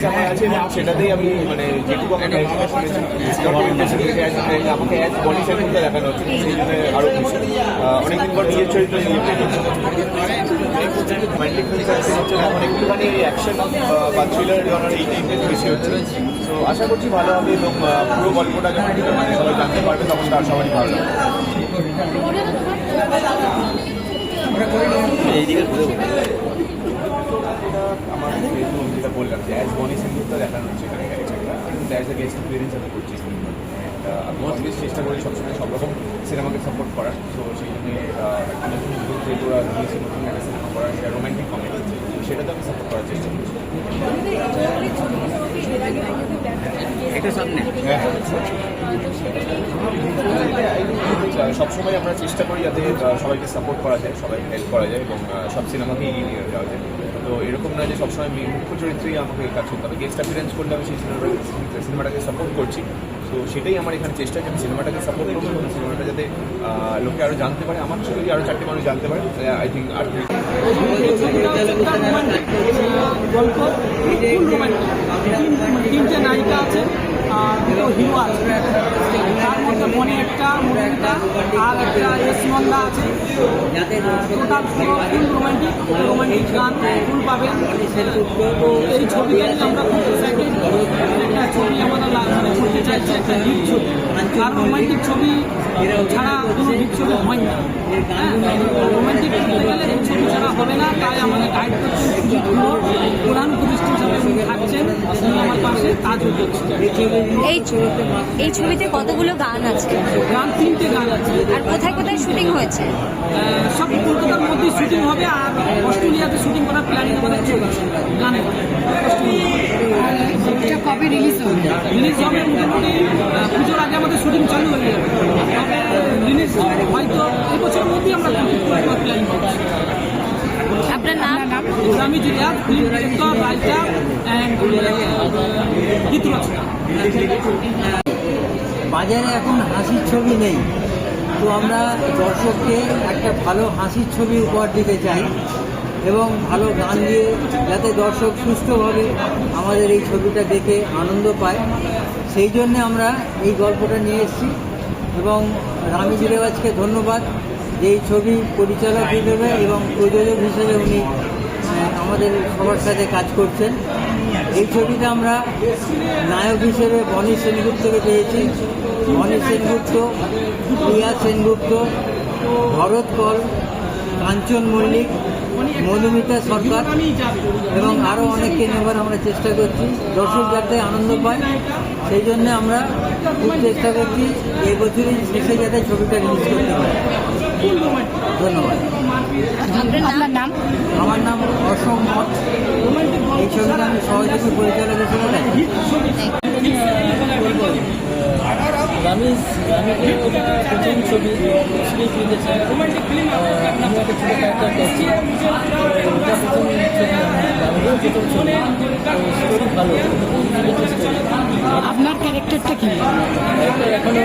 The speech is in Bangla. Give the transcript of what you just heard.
আমার আছে এবং সেটাতেই আমি মানে যেটুকু আমাকে আমাকে অ্যাজ বডি সেন্টারটা দেখানো হচ্ছে সেই জন্য আরও খুশি। অনেকদিন পর নিজের চরিত্র নিয়ে রোমান্টিক ফিল্ম হচ্ছে না, এখন একটুখানি অ্যাকশন বা থ্রিলার জনার এই টাইপের বেশি হচ্ছে। তো আশা করছি ভালো হবে এবং পুরো গল্পটা যখন মানে সবাই জানতে পারবে তখন তার সবারই ভালো লাগবে। এইদিকে আমার যেটা বললাম যে অ্যাজ বনি সেন্টারটা দেখানো হচ্ছে এখানে ক্যারেক্টারটা অ্যাজ এ গেস্ট অ্যাপিয়ারেন্স আমি করছি। আমি অলওয়েজ চেষ্টা করি সবসময় সব রকম সিনেমাকে সাপোর্ট করার। তো সেই জন্য নতুন যেহেতু দিয়েছি নতুন একটা সিনেমা করার সেটা রোম্যান্টিক কমেডি, সেটাতে আমি সাপোর্ট করার চেষ্টা করছি। সবসময় আমরা চেষ্টা করি যাতে সবাইকে সাপোর্ট করা যায়, সবাইকে হেল্প করা যায় এবং সব সিনেমাকে এগিয়ে নিয়ে যাওয়া যায়। তো এরকম নয় যে সবসময় মুখ্য চরিত্রেই আমাকে কাজ করতে হবে, গেস্ট অ্যাপিয়ারেন্স করলে আমি সেই সিনেমাটাকে সাপোর্ট করছি। তো সেটাই আমার এখানে চেষ্টা, যে আমি সিনেমাটাকে সাপোর্ট করবো এবং সিনেমাটা যাতে লোকে আরও জানতে পারে, আমার ছবি আরও 4টে মানুষ জানতে পারে। আই থিঙ্ক আর তিনটে নায়িকা আছে আর দুটো হিরো আছে, তার মধ্যে মনে একটা মনিকা আর একটা এসমন্দা আছে। টোটাল পুরো ফুল রোমান্টিক গান ফুল পাবেন। তো এই ছবিটা নিয়ে আমরা খুব এক্সাইটেড, একটা ছবি আমাদের মানে করতে চাইছি, একটা হিট ছবি। আর রোমান্টিক ছবি ছাড়া কোনো হিট ছবি হয় না। রোমান্টিক করতে গেলে এই ছবি ছাড়া হবে না, তাই আমাদের গাইড করছেন সুজিত গুলো, প্রধান উপদেষ্টা হিসাবে উনি থাকছেন, উনি আমার পাশে কাজ করছেন। এই ছবিতে কতগুলো গান আছে? গান 3টে গান আছে। আর কোথায় কোথায় শুটিং হয়েছে? সব কলকাতার মধ্যে শুটিং হবে আর অস্ট্রেলিয়াতে শুটিং করার প্ল্যানিং আমাদের চলছে গানের। কবে রিলিজ হবে? রিলিজ হবে মোটামুটি পুজোর আগে আমাদের শুটিং চালু হয়ে যাবে, তবে রিলিজ হয়তো এই বছরের মধ্যেই আমরা কমপ্লিট করার প্ল্যানিং করছি। আপনার নাম? আমি জিরাজ, ফিল্ম ডিরেক্টর, রাইটার অ্যান্ড গীত রচনা। বাজারে এখন হাসির ছবি নেই, তো আমরা দর্শককে একটা ভালো হাসির ছবি উপহার দিতে চাই এবং ভালো গান দিয়ে যাতে দর্শক সুস্থভাবে আমাদের এই ছবিটা দেখে আনন্দ পায়, সেই জন্যে আমরা এই গল্পটা নিয়ে এসেছি। এবং রামি জিরেবাজকে ধন্যবাদ যে এই ছবি পরিচালক হিসেবে এবং প্রযোজক হিসেবে উনি আমাদের সবার সাথে কাজ করছেন। এই ছবিতে আমরা নায়ক হিসেবে বনি সেনগুপ্তকে পেয়েছি। বনি সেনগুপ্ত, প্রিয়া সেনগুপ্ত, ভরত কল, কাঞ্চন মল্লিক, মধুমিতা সরকার এবং আরও অনেককে নেবার আমরা চেষ্টা করছি। দর্শক যাতে আনন্দ পায় সেই জন্য আমরা খুব চেষ্টা করছি এই বছরই শেষে যাতে ছবিটা রিলিজ করতে পারি। ধন্যবাদ। আপনার নাম? আমার নাম অসম মঠ। এই ছবিটা আমি সহযোগী পরিচালক হিসেবে দেখি। প্রথম ছবি আপনার ক্যারেক্টারটা কি? এখনো